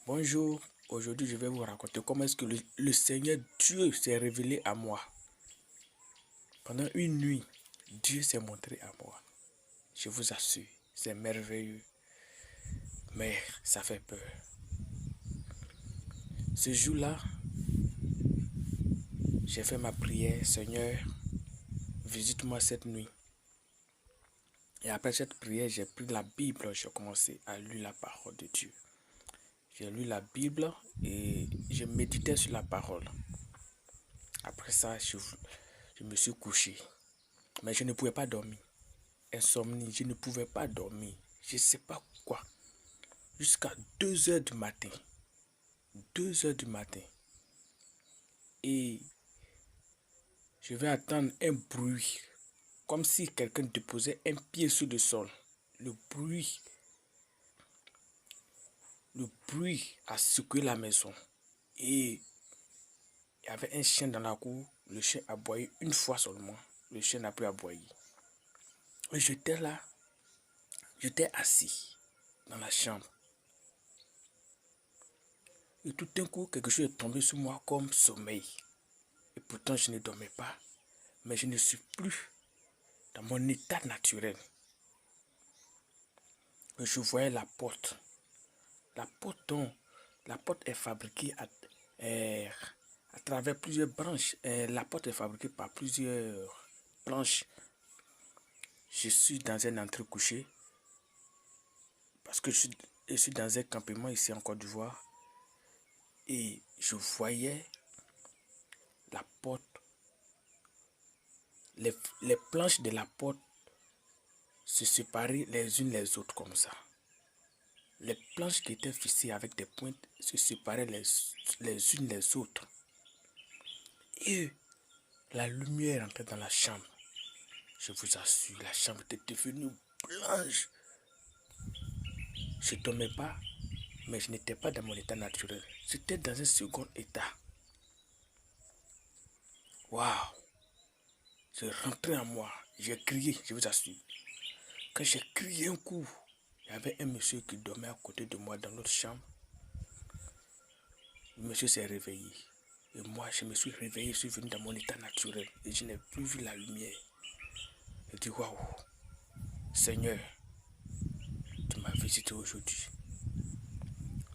Bonjour, aujourd'hui je vais vous raconter comment est-ce que le Seigneur Dieu s'est révélé à moi. Pendant une nuit, Dieu s'est montré à moi. Je vous assure, c'est merveilleux, mais ça fait peur. Ce jour-là, j'ai fait ma prière, Seigneur, visite-moi cette nuit. Et après cette prière, j'ai pris la Bible, j'ai commencé à lire la parole de Dieu. J'ai lu la Bible et je méditais sur la parole. Après ça, je me suis couché. Mais je ne pouvais pas dormir. Insomnie, je ne pouvais pas dormir. Je ne sais pas quoi. Jusqu'à 2 heures du matin. 2 heures du matin. Et je vais attendre un bruit. Comme si quelqu'un déposait un pied sur le sol. Le bruit a secoué la maison. Et il y avait un chien dans la cour. Le chien a aboyé une fois seulement. Le chien n'a plus aboyé. Et j'étais là. J'étais assis dans la chambre. Et tout d'un coup, quelque chose est tombé sur moi comme sommeil. Et pourtant, je ne dormais pas. Mais je ne suis plus dans mon état naturel. Et je voyais la porte. La porte est fabriquée à travers plusieurs branches. La porte est fabriquée par plusieurs planches. Je suis dans un entrecouché. Parce que je suis dans un campement ici en Côte d'Ivoire. Et je voyais la porte. Les planches de la porte se séparaient les unes les autres comme ça. Les planches qui étaient fixées avec des pointes se séparaient les unes les autres. Et la lumière entrait dans la chambre. Je vous assure, la chambre était devenue blanche. Je ne dormais pas, mais je n'étais pas dans mon état naturel. J'étais dans un second état. Waouh! Je rentrais en moi. J'ai crié, je vous assure. Quand j'ai crié un coup, il y avait un monsieur qui dormait à côté de moi dans l'autre chambre. Le monsieur s'est réveillé. Et moi, je me suis réveillé, je suis venu dans mon état naturel. Et je n'ai plus vu la lumière. Je dis, waouh, Seigneur, tu m'as visité aujourd'hui.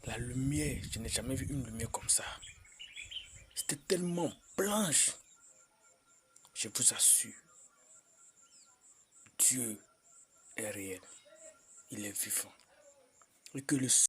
La lumière, je n'ai jamais vu une lumière comme ça. C'était tellement blanche. Je vous assure, Dieu est réel. Il est vivant. Et que le